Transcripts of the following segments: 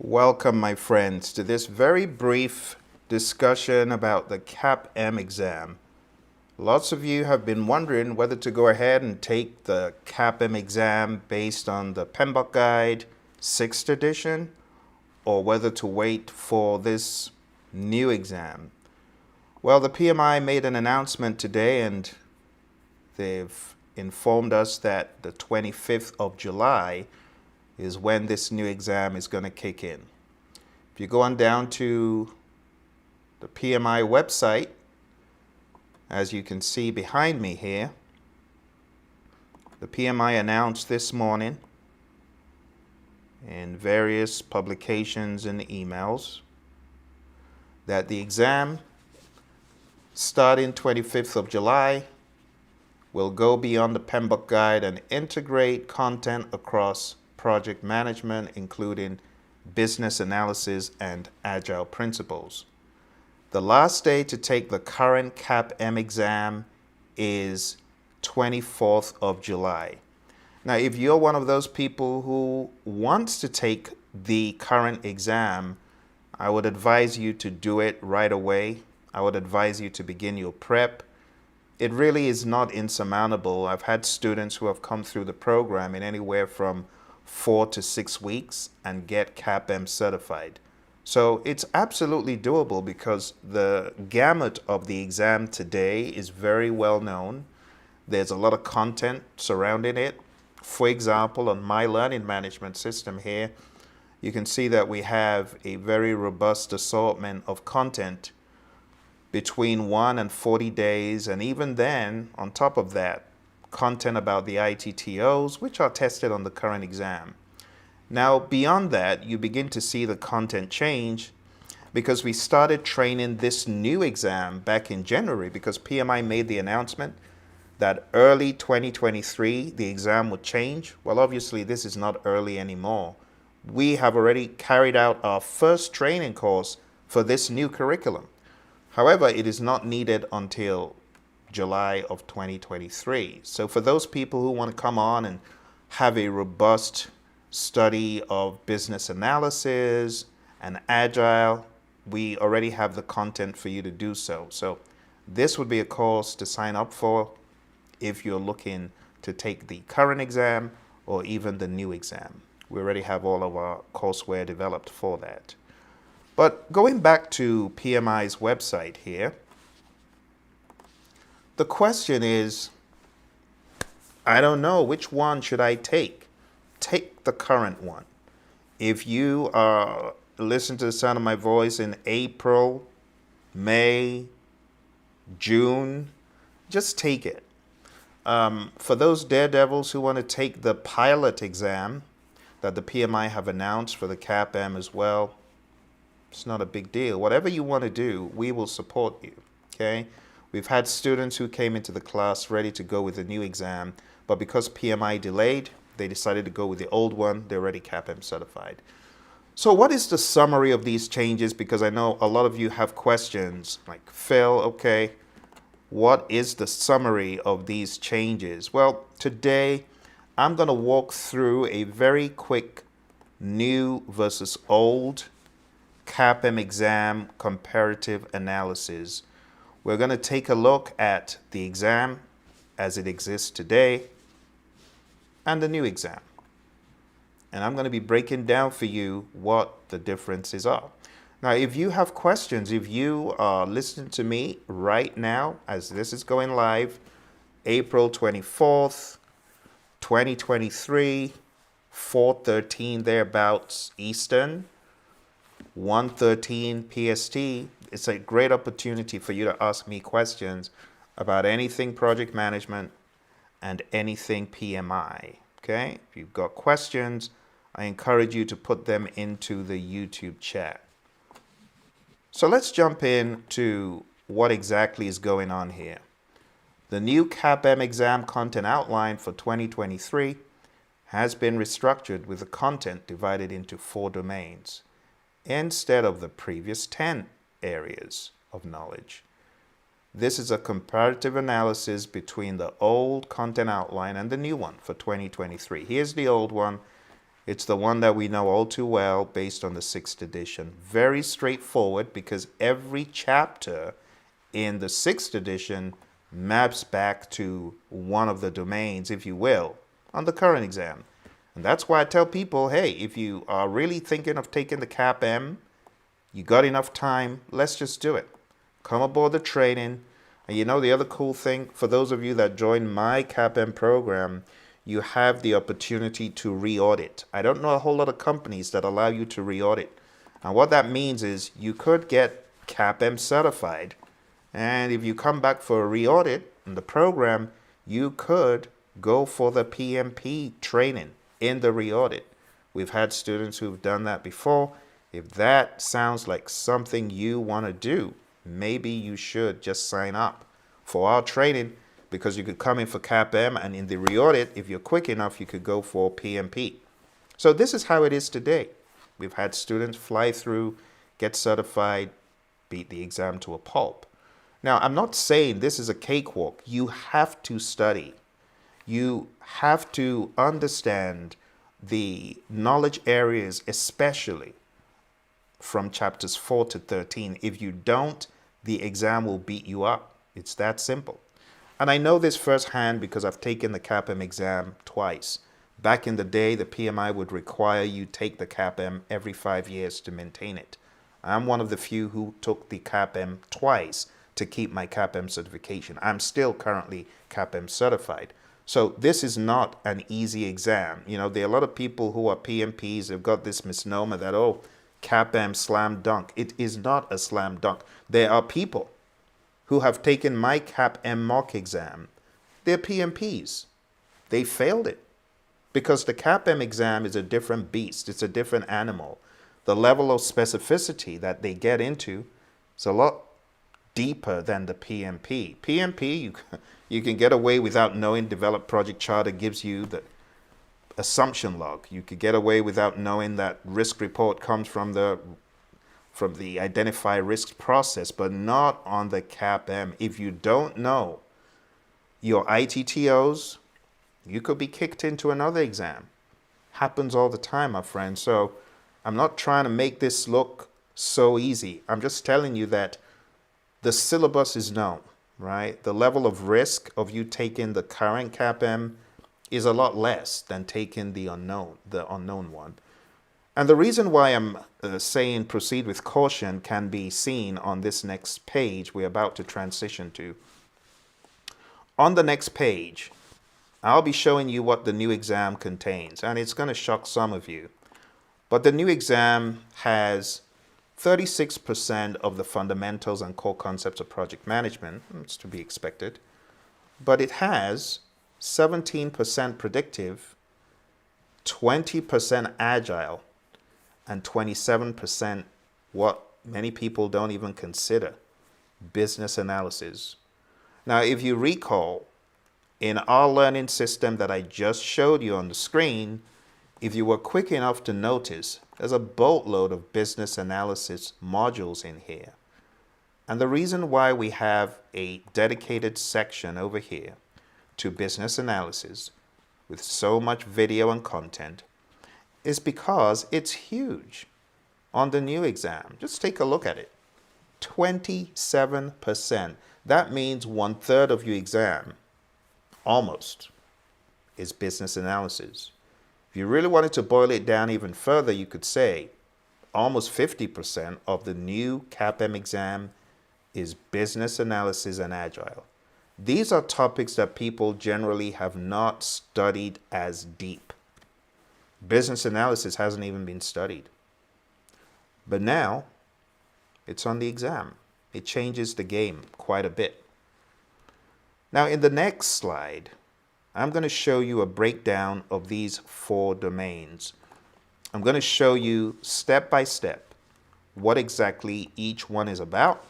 Welcome, my friends, to this very brief discussion about the CAPM exam. Lots of you have been wondering whether to go ahead and take the CAPM exam based on the PMBOK Guide 6th edition or whether to wait for this new exam. Well, the PMI made an announcement today and they've informed us that the 25th of July is when this new exam is going to kick in. If you go on down to the PMI website, as you can see behind me here, the PMI announced this morning in various publications and emails that the exam starting 25th of July will go beyond the PMBOK Guide and integrate content across project management, including business analysis and agile principles. The last day to take the current CAPM exam is 24th of July. Now, if you're one of those people who wants to take the current exam, I would advise you to do it right away. I would advise you to begin your prep. It really is not insurmountable. I've had students who have come through the program in anywhere from 4 to 6 weeks and get CAPM certified. So it's absolutely doable because the gamut of the exam today is very well known. There's a lot of content surrounding it. For example, on my learning management system here, you can see that we have a very robust assortment of content between 1 and 40 days, and even then, on top of that, content about the ITTOs, which are tested on the current exam. Now, beyond that, you begin to see the content change because we started training this new exam back in January because PMI made the announcement that early 2023, the exam would change. Well, obviously, this is not early anymore. We have already carried out our first training course for this new curriculum. However, it is not needed until July of 2023. So for those people who want to come on and have a robust study of business analysis and agile, we already have the content for you to do so. So this would be a course to sign up for if you're looking to take the current exam or even the new exam. We already have all of our courseware developed for that. But going back to PMI's website here, the question is, I don't know, which one should I take? Take the current one. If you listen to the sound of my voice in April, May, June, just take it. For those daredevils who want to take the pilot exam that the PMI have announced for the CAPM as well, it's not a big deal. Whatever you want to do, we will support you, okay? We've had students who came into the class ready to go with the new exam, but because PMI delayed, they decided to go with the old one. They're already CAPM certified. So what is the summary of these changes? Because I know a lot of you have questions like, Phil, okay, what is the summary of these changes? Well, today I'm going to walk through a very quick new versus old CAPM exam comparative analysis. We're going to take a look at the exam as it exists today and the new exam. And I'm going to be breaking down for you what the differences are. Now, if you have questions, if you are listening to me right now as this is going live, April 24th, 2023, 4:13 thereabouts Eastern, 1:13 PST, it's a great opportunity for you to ask me questions about anything project management and anything PMI, okay? If you've got questions, I encourage you to put them into the YouTube chat. So let's jump into what exactly is going on here. The new CAPM exam content outline for 2023 has been restructured with the content divided into 4 domains instead of the previous 10 areas of knowledge. This is a comparative analysis between the old content outline and the new one for 2023. Here's the old one, It's the one that we know all too well based on the 6th edition. Very straightforward because every chapter in the 6th edition maps back to one of the domains, if you will, on the current exam. And that's why I tell people, hey, if you are really thinking of taking the CAPM, you got enough time, let's just do it. Come aboard the training. And you know the other cool thing, for those of you that join my CAPM program, you have the opportunity to re-audit. I don't know a whole lot of companies that allow you to re-audit. And what that means is you could get CAPM certified. And if you come back for a re-audit in the program, you could go for the PMP training in the re-audit. We've had students who've done that before. If that sounds like something you want to do, maybe you should just sign up for our training, because you could come in for CAPM, and in the re-audit, if you're quick enough, you could go for PMP. So this is how it is today. We've had students fly through, get certified, beat the exam to a pulp. Now, I'm not saying this is a cakewalk. You have to study. You have to understand the knowledge areas, especially from chapters 4 to 13. If you don't, the exam will beat you up. It's that simple. And I know this firsthand because I've taken the CAPM exam twice. Back in the day, the PMI would require you take the CAPM every 5 years to maintain it. I'm one of the few who took the CAPM twice to keep my CAPM certification. I'm still currently CAPM certified. So this is not an easy exam. You know, there are a lot of people who are PMPs. They've got this misnomer that, oh, CAPM slam dunk. It is not a slam dunk. There are people who have taken my CAPM mock exam. They're PMPs. They failed it because the CAPM exam is a different beast. It's a different animal. The level of specificity that they get into is a lot deeper than the PMP. PMP, you can get away without knowing develop project charter gives you the assumption log. You could get away without knowing that risk report comes from the identify risks process, but not on the CAPM. If you don't know your ITTOs, you could be kicked into another exam. Happens all the time, my friend. So I'm not trying to make this look so easy. I'm just telling you that the syllabus is known, right? The level of risk of you taking the current CAPM is a lot less than taking the unknown one. And the reason why I'm saying proceed with caution can be seen on this next page we're about to transition to. On the next page, I'll be showing you what the new exam contains, and it's going to shock some of you. But the new exam has 36% of the fundamentals and core concepts of project management. It's to be expected. But it has 17% predictive, 20% agile, and 27% what many people don't even consider, business analysis. Now, if you recall, in our learning system that I just showed you on the screen, if you were quick enough to notice, there's a boatload of business analysis modules in here. And the reason why we have a dedicated section over here to business analysis with so much video and content is because it's huge on the new exam. Just take a look at it. 27%. That means 1/3 of your exam, almost, is business analysis. If you really wanted to boil it down even further, you could say almost 50% of the new CAPM exam is business analysis and agile. These are topics that people generally have not studied as deep. Business analysis hasn't even been studied. But now, it's on the exam. It changes the game quite a bit. Now, in the next slide, I'm going to show you a breakdown of these 4 domains. I'm going to show you step by step what exactly each one is about,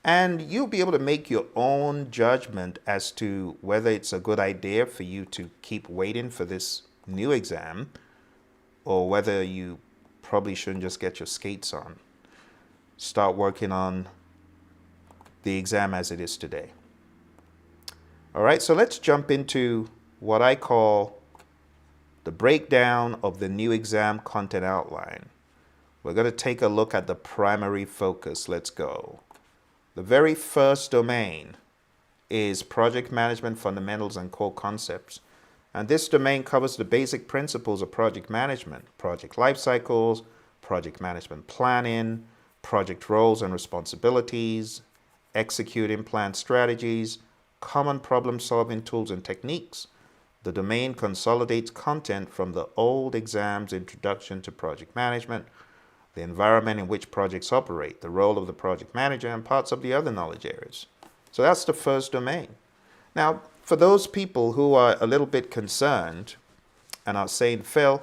and you'll be able to make your own judgment as to whether it's a good idea for you to keep waiting for this new exam, or whether you probably shouldn't just get your skates on. Start working on the exam as it is today. All right, so let's jump into what I call the breakdown of the new exam content outline. We're going to take a look at the primary focus. Let's go. The very first domain is Project Management Fundamentals and Core Concepts. And this domain covers the basic principles of project management, project life cycles, project management planning, project roles and responsibilities, executing planned strategies, common problem-solving tools and techniques. The domain consolidates content from the old exam's Introduction to Project Management, the environment in which projects operate, the role of the project manager, and parts of the other knowledge areas. So that's the first domain. Now, for those people who are a little bit concerned and are saying, Phil,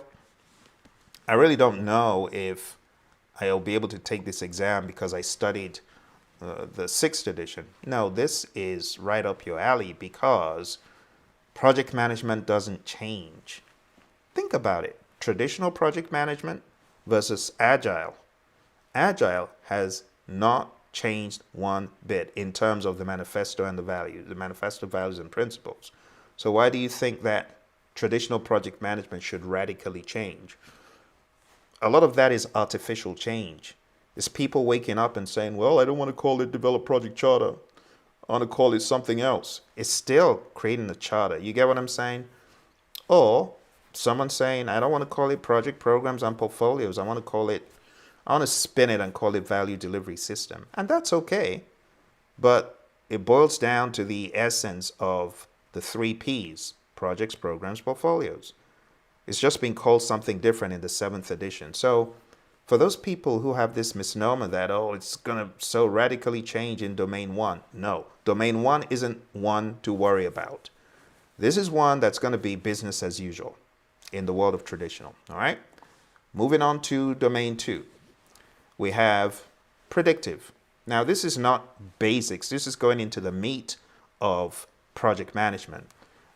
I really don't know if I'll be able to take this exam because I studied the 6th edition. No, this is right up your alley because project management doesn't change. Think about it. Traditional project management versus agile. Agile has not changed one bit in terms of the manifesto and the values, the manifesto values and principles. So why do you think that traditional project management should radically change? A lot of that is artificial change. It's people waking up and saying, well, I don't want to call it Develop Project Charter. I want to call it something else. It's still creating a charter. You get what I'm saying? Or someone saying, I don't want to call it Project Programs and Portfolios. I want to spin it and call it Value Delivery System. And that's okay. But it boils down to the essence of the 3 Ps, projects, programs, portfolios. It's just been called something different in the 7th edition. So for those people who have this misnomer that, oh, it's going to so radically change in Domain 1. No, Domain 1 isn't one to worry about. This is one that's going to be business as usual in the world of traditional. All right. Moving on to Domain 2. We have predictive. Now, this is not basics. This is going into the meat of project management.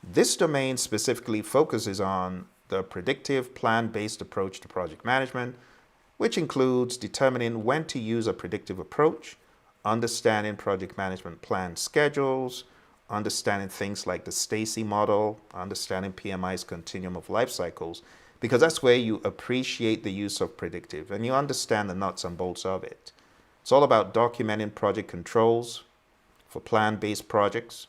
This domain specifically focuses on the predictive plan-based approach to project management, which includes determining when to use a predictive approach, understanding project management plan schedules, understanding things like the Stacy model, understanding PMI's continuum of life cycles, because that's where you appreciate the use of predictive and you understand the nuts and bolts of it. It's all about documenting project controls for plan-based projects.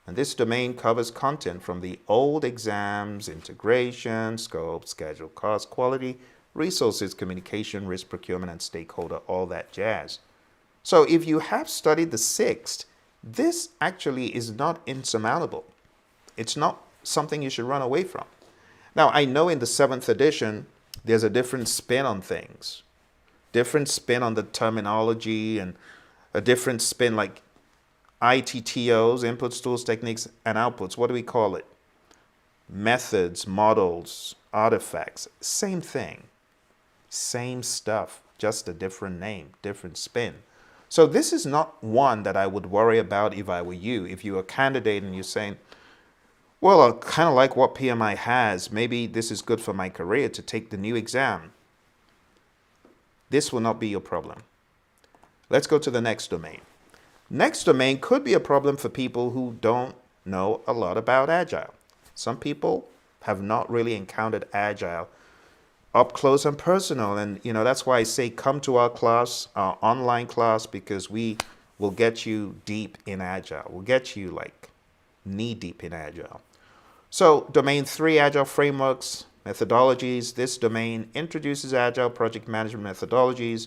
And this domain covers content from the old exams, integration, scope, schedule, cost, quality, resources, communication, risk procurement, and stakeholder, all that jazz. So if you have studied the 6th, this actually is not insurmountable. It's not something you should run away from. Now, I know in the 7th edition, there's a different spin on things, different spin on the terminology, and a different spin like ITTOs, inputs, tools, techniques, and outputs. What do we call it? Methods, models, artifacts. Same thing. Same stuff, just a different name, different spin. So this is not one that I would worry about if I were you. If you're a candidate and you're saying, well, I kind of like what PMI has. Maybe this is good for my career to take the new exam. This will not be your problem. Let's go to the next domain. Next domain could be a problem for people who don't know a lot about Agile. Some people have not really encountered Agile up close and personal. And, that's why I say come to our class, our online class, because we will get you deep in Agile. We'll get you like knee deep in Agile. So Domain 3, Agile Frameworks, Methodologies. This domain introduces Agile project management methodologies,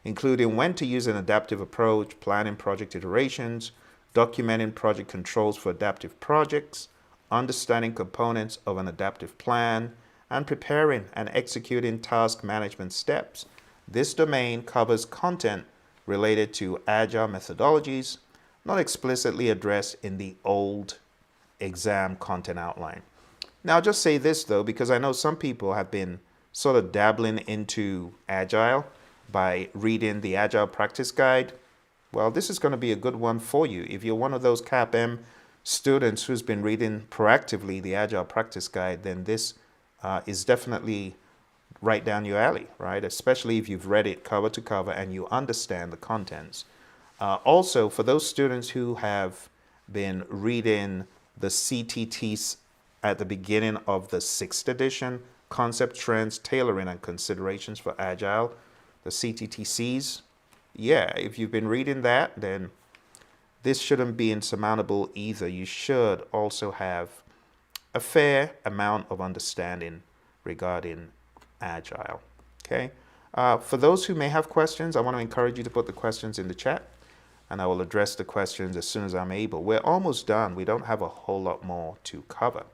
including when to use an adaptive approach, planning project iterations, documenting project controls for adaptive projects, understanding components of an adaptive plan, and preparing and executing task management steps. This domain covers content related to Agile methodologies, not explicitly addressed in the old exam content outline. Now, I'll just say this, though, because I know some people have been sort of dabbling into Agile by reading the Agile Practice Guide. Well, this is going to be a good one for you. If you're one of those CAPM students who's been reading proactively the Agile Practice Guide, then this is definitely right down your alley, right? Especially if you've read it cover to cover and you understand the contents. Also, for those students who have been reading the CTT at the beginning of the 6th edition, Concept, Trends, Tailoring, and Considerations for Agile, the CTTCs. Yeah, if you've been reading that, then this shouldn't be insurmountable either. You should also have a fair amount of understanding regarding Agile. Okay. For those who may have questions, I want to encourage you to put the questions in the chat, and I will address the questions as soon as I'm able. We're almost done. We don't have a whole lot more to cover.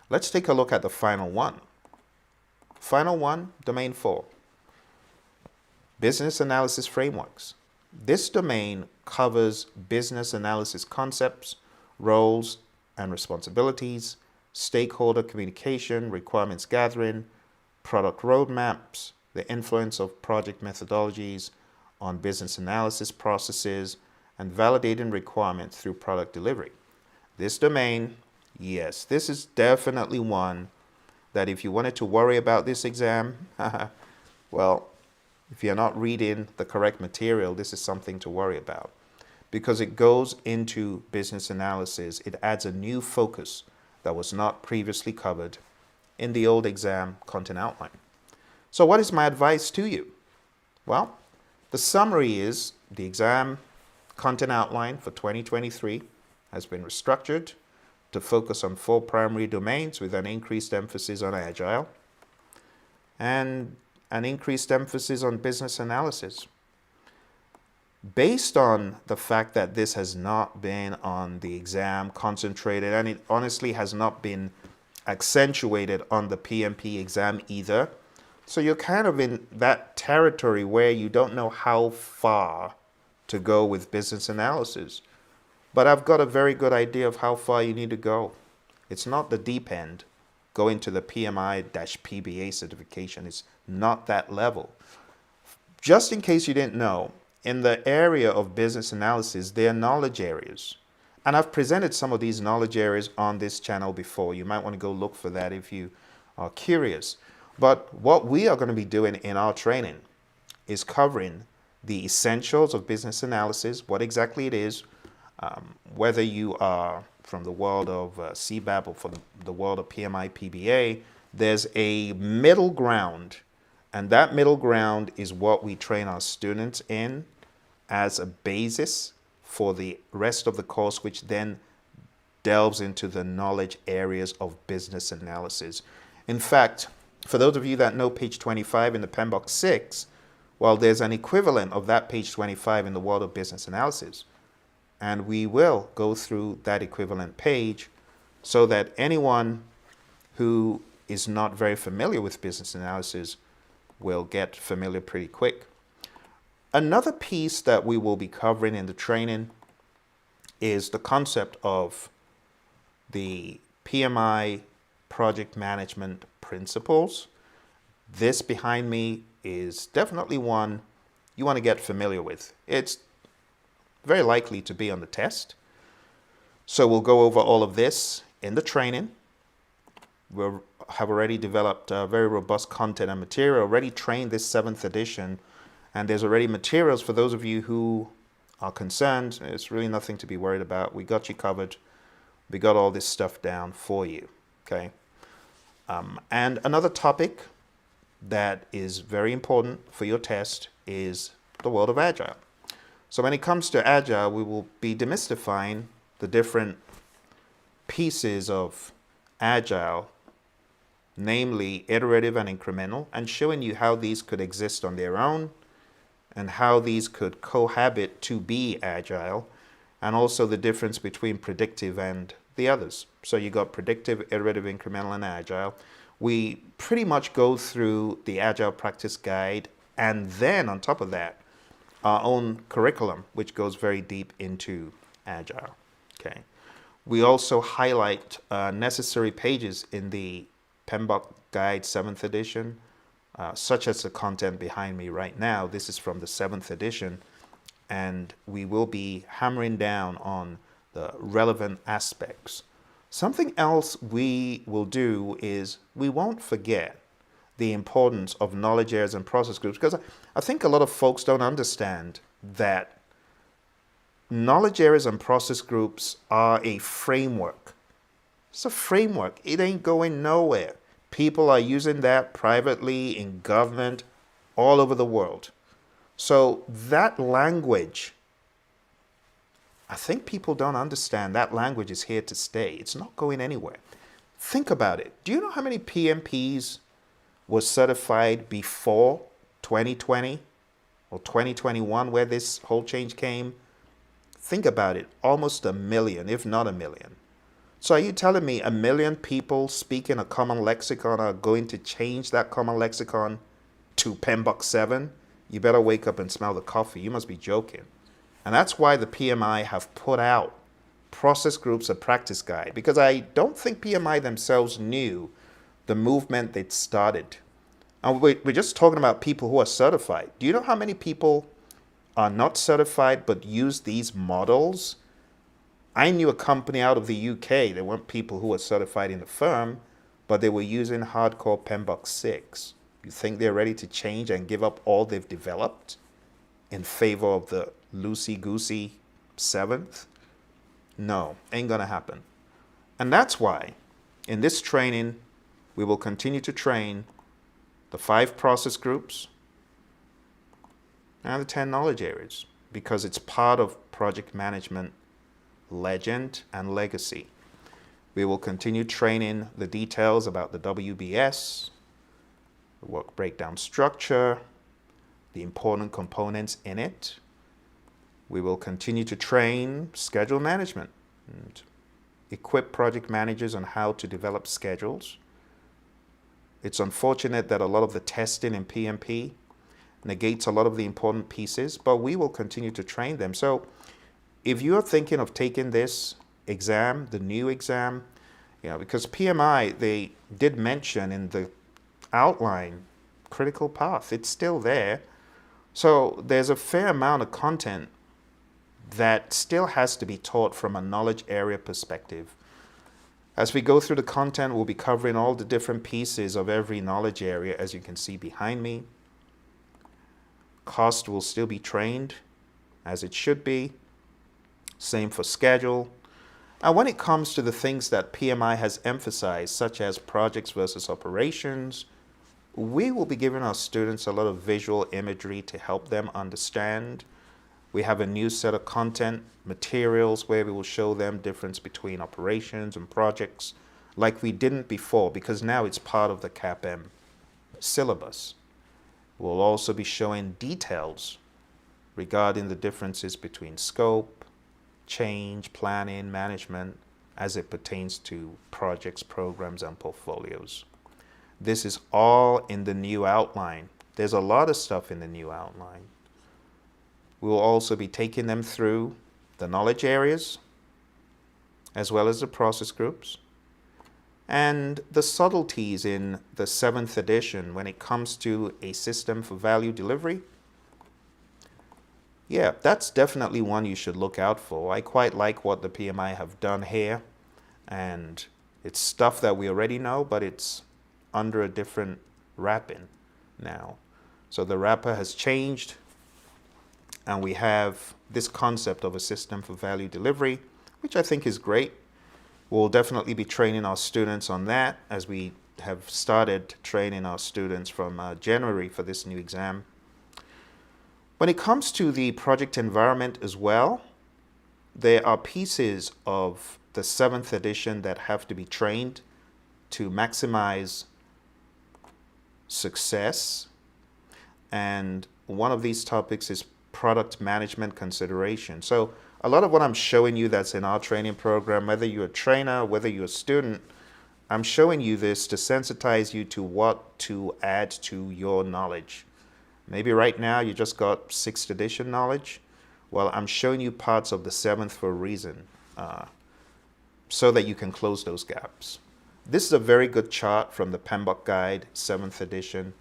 Let's take a look at the final one. Final one, domain 4, business analysis frameworks. This domain covers business analysis concepts, roles and responsibilities, stakeholder communication, requirements gathering, product roadmaps, the influence of project methodologies on business analysis processes, and validating requirements through product delivery. This domain, yes, this is definitely one that if you wanted to worry about this exam, well, if you're not reading the correct material, this is something to worry about because it goes into business analysis. It adds a new focus that was not previously covered in the old exam content outline. So what is my advice to you? Well, the summary is the exam content outline for 2023 has been restructured to focus on 4 primary domains with an increased emphasis on Agile and an increased emphasis on business analysis. Based on the fact that this has not been on the exam concentrated, and it honestly has not been accentuated on the PMP exam either, so you're kind of in that territory where you don't know how far to go with business analysis. But I've got a very good idea of how far you need to go. It's not the deep end, going to the PMI-PBA certification. It's not that level. Just in case you didn't know, in the area of business analysis, there are knowledge areas. And I've presented some of these knowledge areas on this channel before. You might want to go look for that if you are curious. But what we are going to be doing in our training is covering the essentials of business analysis, what exactly it is, whether you are from the world of CBAP or from the world of PMI PBA, there's a middle ground, and that middle ground is what we train our students in as a basis for the rest of the course, which then delves into the knowledge areas of business analysis. In fact, for those of you that know page 25 in the PMBOK 6, well, there's an equivalent of that page 25 in the world of business analysis. And we will go through that equivalent page so that anyone who is not very familiar with business analysis will get familiar pretty quick. Another piece that we will be covering in the training is the concept of the PMI project management principles. This behind me is definitely one you want to get familiar with. It's very likely to be on the test. So we'll go over all of this in the training. We have already developed very robust content and material, already trained this 7th edition, and there's already materials for those of you who are concerned. It's really nothing to be worried about. We got you covered. We got all this stuff down for you, okay? And another topic that is very important for your test is the world of Agile. So when it comes to Agile, we will be demystifying the different pieces of Agile, namely iterative and incremental, and showing you how these could exist on their own and how these could cohabit to be Agile, and also the difference between predictive and the others. So you got predictive, iterative, incremental, and Agile. We pretty much go through the Agile practice guide, and then on top of that, our own curriculum, which goes very deep into Agile. Okay. We also highlight necessary pages in the PMBOK Guide 7th edition, such as the content behind me right now. This is from the 7th edition, and we will be hammering down on the relevant aspects. Something else we will do is we won't forget the importance of knowledge areas and process groups, because I think a lot of folks don't understand that knowledge areas and process groups are a framework It's a framework. It ain't going nowhere. People are using that privately in government all over the world. So that language, I think people don't understand that language is here to stay. It's not going anywhere. Think about it. Do you know how many PMPs were certified before 2020 or 2021 where this whole change came? Think about it. Almost a million, if not a million. So are you telling me a million people speaking a common lexicon are going to change that common lexicon to PMBOK 7? You better wake up and smell the coffee. You must be joking. And that's why the PMI have put out process groups a practice guide, because I don't think PMI themselves knew the movement they'd started. And we're just talking about people who are certified. Do you know how many people are not certified but use these models? I knew a company out of the UK. There weren't people who were certified in the firm, but they were using hardcore PMBOK 6. You think they're ready to change and give up all they've developed in favor of the loosey-goosey 7th? No, ain't gonna happen. And that's why in this training, we will continue to train the 5 process groups and the 10 knowledge areas, because it's part of project management legend and legacy. We will continue training the details about the WBS, the work breakdown structure, the important components in it. We will continue to train schedule management and equip project managers on how to develop schedules. It's unfortunate that a lot of the testing in PMP negates a lot of the important pieces, but we will continue to train them. So if you're thinking of taking this exam, the new exam, because PMI, they did mention in the outline critical path, it's still there. So there's a fair amount of content that still has to be taught from a knowledge area perspective. As we go through the content, we'll be covering all the different pieces of every knowledge area, as you can see behind me. Cost will still be trained as it should be. Same for schedule. And when it comes to the things that PMI has emphasized, such as projects versus operations, we will be giving our students a lot of visual imagery to help them understand. We have a new set of content materials where we will show them difference between operations and projects like we didn't before, because now it's part of the CAPM syllabus. We'll also be showing details regarding the differences between scope, change, planning, management, as it pertains to projects, programs, and portfolios. This is all in the new outline. There's a lot of stuff in the new outline. We will also be taking them through the knowledge areas, as well as the process groups, and the subtleties in the 7th edition when it comes to a system for value delivery. Yeah, that's definitely one you should look out for. I quite like what the PMI have done here, and it's stuff that we already know, but it's under a different wrapping now. So the wrapper has changed, and we have this concept of a system for value delivery, which I think is great. We'll definitely be training our students on that, as we have started training our students from January for this new exam. When it comes to the project environment as well, there are pieces of the 7th edition that have to be trained to maximize success. And one of these topics is product management consideration. So a lot of what I'm showing you that's in our training program, whether you're a trainer, whether you're a student, I'm showing you this to sensitize you to what to add to your knowledge. Maybe right now you just got 6th edition knowledge. Well, I'm showing you parts of the 7th for a reason, so that you can close those gaps. This is a very good chart from the PMBOK Guide, 7th edition,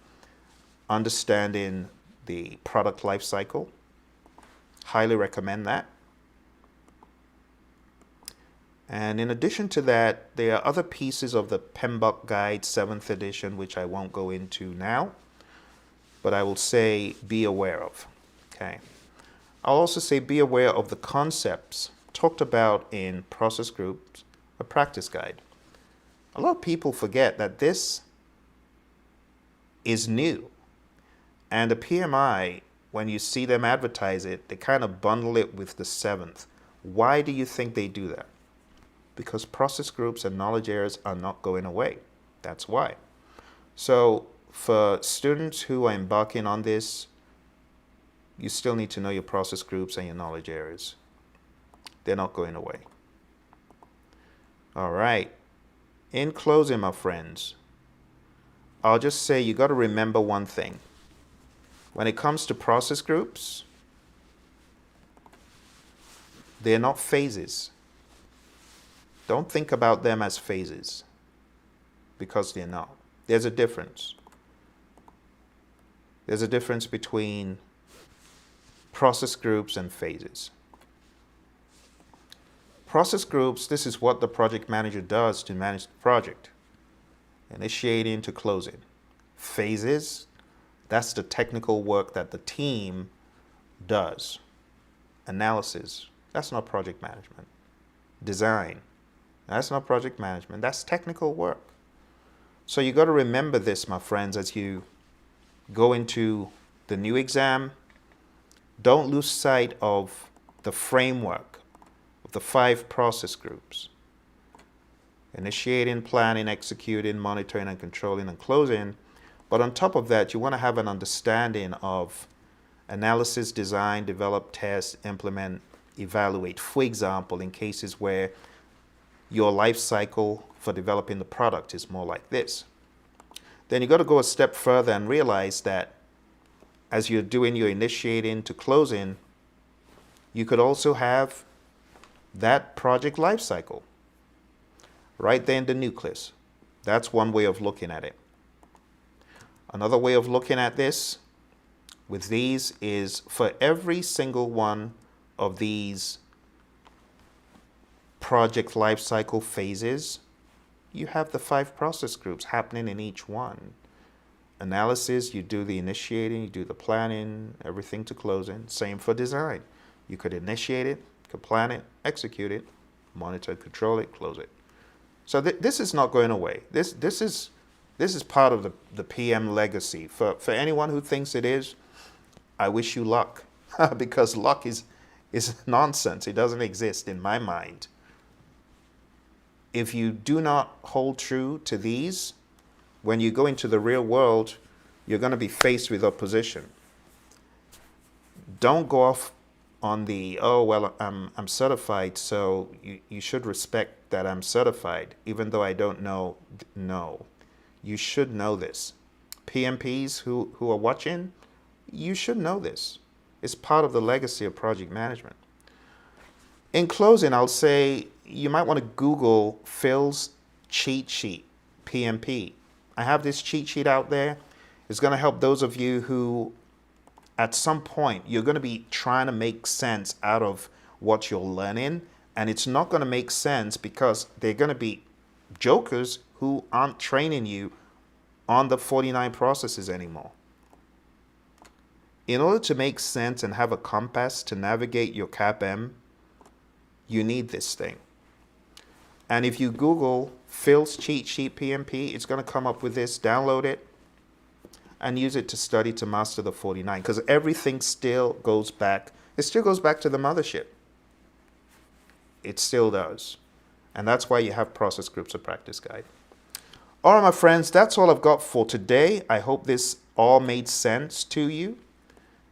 understanding the product life cycle. Highly recommend that. And in addition to that, there are other pieces of the PMBOK Guide 7th edition which I won't go into now, but I will say be aware of. Okay. I'll also say be aware of the concepts talked about in process groups, a practice guide. A lot of people forget that this is new. And the PMI, when you see them advertise it, they kind of bundle it with the seventh. Why do you think they do that? Because process groups and knowledge areas are not going away. That's why. So for students who are embarking on this, you still need to know your process groups and your knowledge areas. They're not going away. All right. In closing, my friends, I'll just say you got to remember one thing. When it comes to process groups, they're not phases. Don't think about them as phases, because they're not. There's a difference. There's a difference between process groups and phases. Process groups, this is what the project manager does to manage the project. Initiating to closing. Phases, that's the technical work that the team does. Analysis, that's not project management. Design, that's not project management. That's technical work. So you got to remember this, my friends, as you go into the new exam. Don't lose sight of the framework of the 5 process groups. Initiating, planning, executing, monitoring, and controlling, and closing. But on top of that, you want to have an understanding of analysis, design, develop, test, implement, evaluate. For example, in cases where your life cycle for developing the product is more like this. Then you got to go a step further and realize that as you're doing your initiating to closing, you could also have that project life cycle right there in the nucleus. That's one way of looking at it. Another way of looking at this with these is for every single one of these project life cycle phases, you have the 5 process groups happening in each one. Analysis, you do the initiating, you do the planning, everything to closing. Same for design. You could initiate it, could plan it, execute it, monitor, control it, close it. So this is not going away. This is part of the PM legacy. For anyone who thinks it is, I wish you luck, because luck is nonsense. It doesn't exist in my mind. If you do not hold true to these, when you go into the real world, you're going to be faced with opposition. Don't go off on the, oh, well, I'm certified, so you should respect that I'm certified, even though I don't know. No, you should know this. PMPs who are watching, you should know this. It's part of the legacy of project management. In closing, I'll say you might want to Google Phil's cheat sheet, PMP. I have this cheat sheet out there. It's going to help those of you who, at some point, you're going to be trying to make sense out of what you're learning, and it's not going to make sense because they're going to be jokers who aren't training you on the 49 processes anymore. In order to make sense and have a compass to navigate your CAPM, you need this thing. And if you Google Phil's cheat sheet PMP, it's going to come up with this. Download it and use it to study to master the 49, because everything still goes back. It still goes back to the mothership. It still does. And that's why you have process groups, a practice guide. All right, my friends, that's all I've got for today. I hope this all made sense to you.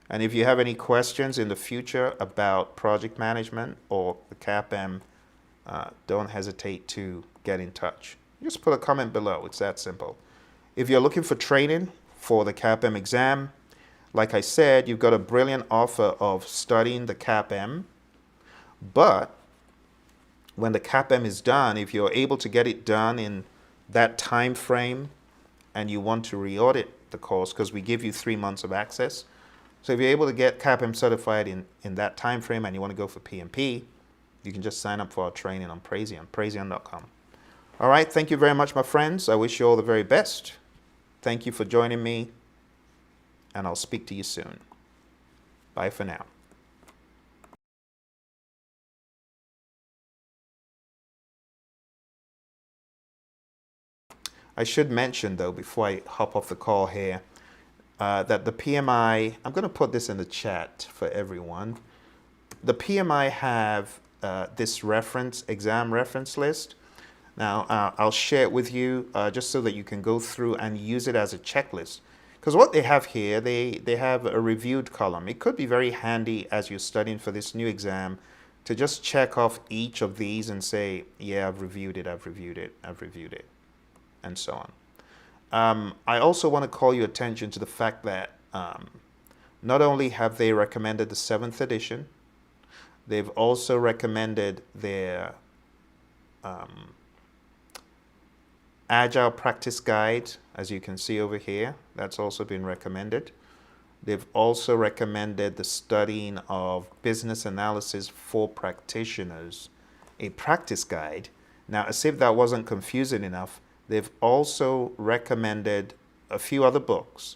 And if you have any questions in the future about project management or the CAPM, don't hesitate to get in touch. Just put a comment below. It's that simple. If you're looking for training for the CAPM exam, like I said, you've got a brilliant offer of studying the CAPM. But when the CAPM is done, if you're able to get it done in that time frame and you want to re-audit the course, because we give you 3 months of access. So if you're able to get CAPM certified in that time frame and you want to go for PMP, you can just sign up for our training on Praizion, praizion.com. All right, thank you very much, my friends. I wish you all the very best. Thank you for joining me, and I'll speak to you soon. Bye for now. I should mention, though, before I hop off the call here, that the PMI, I'm going to put this in the chat for everyone. The PMI have this exam reference list. Now, I'll share it with you just so that you can go through and use it as a checklist. Because what they have here, they have a reviewed column. It could be very handy as you're studying for this new exam to just check off each of these and say, yeah, I've reviewed it, I've reviewed it, I've reviewed it, and so on. I also want to call your attention to the fact that not only have they recommended the 7th edition, they've also recommended their Agile Practice Guide, as you can see over here. That's also been recommended. They've also recommended the studying of business analysis for practitioners, a practice guide. Now, as if that wasn't confusing enough, they've also recommended a few other books.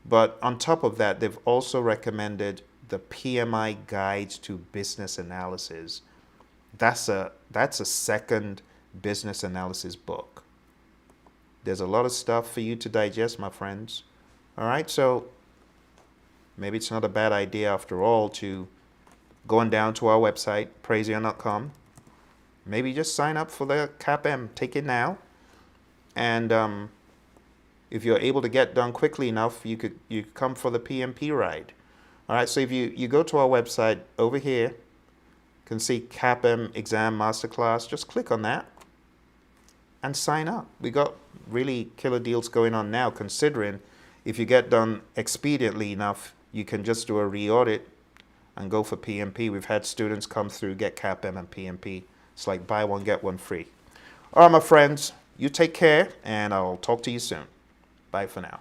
But on top of that, they've also recommended the PMI Guide to Business Analysis. That's a second business analysis book. There's a lot of stuff for you to digest, my friends. All right, so maybe it's not a bad idea after all to go on down to our website, praizion.com. Maybe just sign up for the CAPM. Take it now. And if you're able to get done quickly enough, you could come for the PMP ride. All right, so if you go to our website over here, you can see CAPM Exam Masterclass. Just click on that and sign up. We got really killer deals going on now, considering if you get done expediently enough, you can just do a re-audit and go for PMP. We've had students come through, get CAPM and PMP. It's like buy one, get one free. All right, my friends, you take care, and I'll talk to you soon. Bye for now.